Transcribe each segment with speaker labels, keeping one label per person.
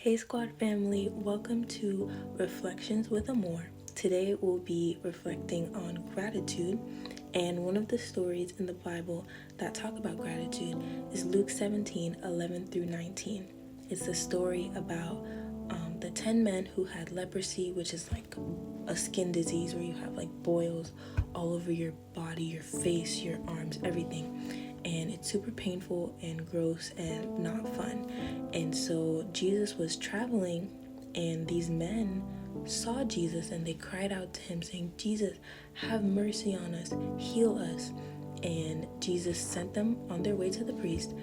Speaker 1: Hey Squad family, welcome to Reflections with Amor. Today we'll be reflecting on gratitude, and one of the stories in the Bible that talk about gratitude is Luke 17:11 through 19. It's the story about the 10 men who had leprosy, which is like a skin disease where you have like boils all over your body, your face, your arms, everything. And it's super painful and gross and not fun. And so Jesus was traveling, and these men saw Jesus and they cried out to him saying, "Jesus, have mercy on us, heal us." And Jesus sent them on their way to the priest,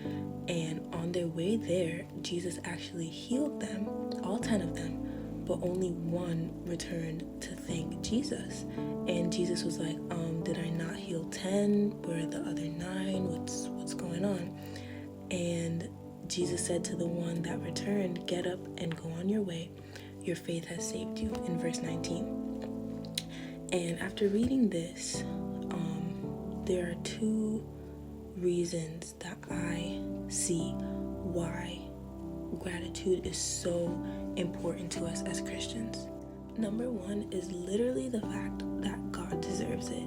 Speaker 1: and on their way there, Jesus actually healed them, all 10 of them, but only one returned to thank Jesus. And Jesus was like, did I not heal 10? Where are the other 9? What's going on? And Jesus said to the one that returned, "Get up and go on your way. Your faith has saved you," in verse 19. And after reading this, there are 2 reasons that I see why gratitude is so important to us as Christians. Number 1 is literally the fact that God deserves it.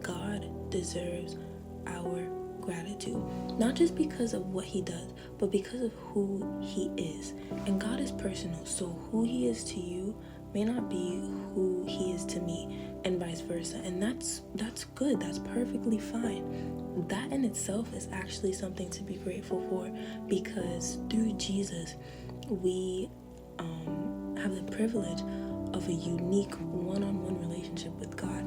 Speaker 1: God deserves our gratitude, not just because of what he does, but because of who he is. And God is personal, so who he is to you may not be who he is to me, and vice versa. And that's good. That's perfectly fine. That in itself is actually something to be grateful for, because through Jesus we have the privilege of a unique one-on-one relationship with God.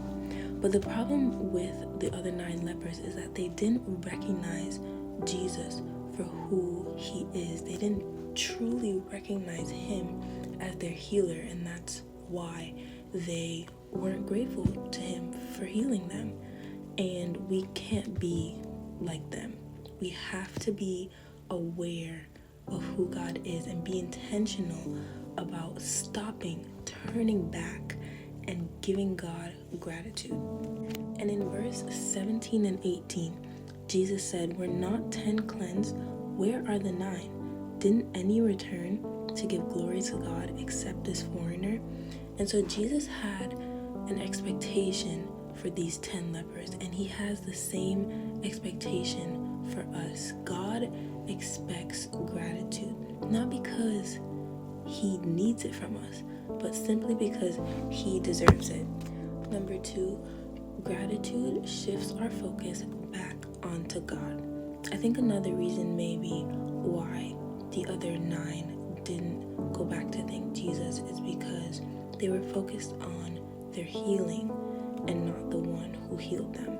Speaker 1: But the problem with the other 9 lepers is that they didn't recognize Jesus for who he is. They didn't truly recognize him as their healer, and that's why they weren't grateful to him for healing them. And we can't be like them. We have to be aware of who God is and be intentional about stopping, turning back, and giving God gratitude. And in verse 17 and 18, Jesus said, "Were not 10 cleansed? Where are the 9? Didn't any return to give glory to God except this foreigner?" And so Jesus had an expectation for these 10 lepers, and he has the same expectation for us. God expects gratitude, not because he needs it from us, but simply because he deserves it. Number 2, gratitude shifts our focus back onto God. I think another reason maybe why the other 9 didn't go back to thank Jesus is because they were focused on their healing and not the one who healed them.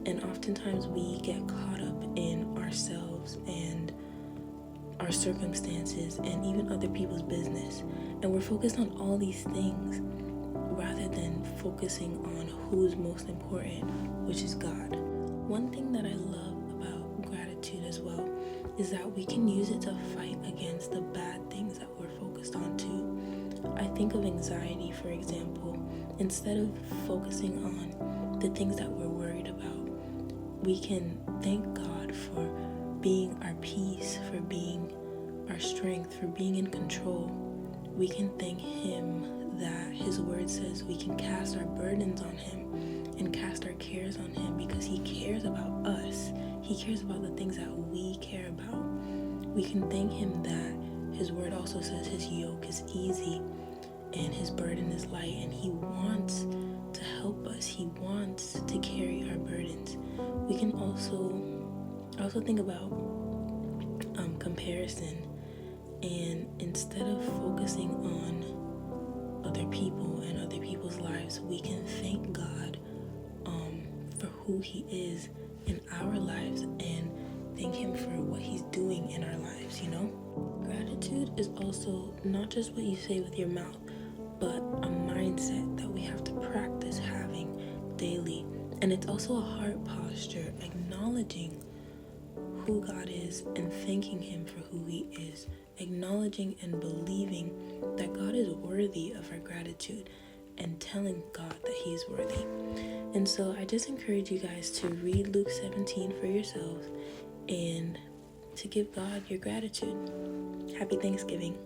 Speaker 1: And oftentimes we get caught up in ourselves and our circumstances and even other people's business, and we're focused on all these things rather than focusing on who's most important, which is God. One thing that I love about gratitude as well is that we can use it to fight against the bad things that we're focused on too. I think of anxiety, for example. Instead of focusing on the things that we're worried about, we can thank God for being our peace, for being our strength, for being in control. We can thank him that his word says we can cast our burdens on him and cast our cares on him, because he cares about us. He cares about the things that we care about. We can thank him that his word also says his yoke is easy and his burden is light, and he wants to help us. He wants to carry our burdens. We can also think about comparison, and instead of focusing on other people and other people's lives, we can thank God for who he is in our lives and thank him for what he's doing in our lives, Gratitude is also not just what you say with your mouth, but a mindset that we have to practice having daily. And it's also a heart posture, acknowledging who God is and thanking him for who he is, acknowledging and believing that God is worthy of our gratitude, and telling God that he's worthy. And so I just encourage you guys to read Luke 17 for yourselves and to give God your gratitude. Happy Thanksgiving.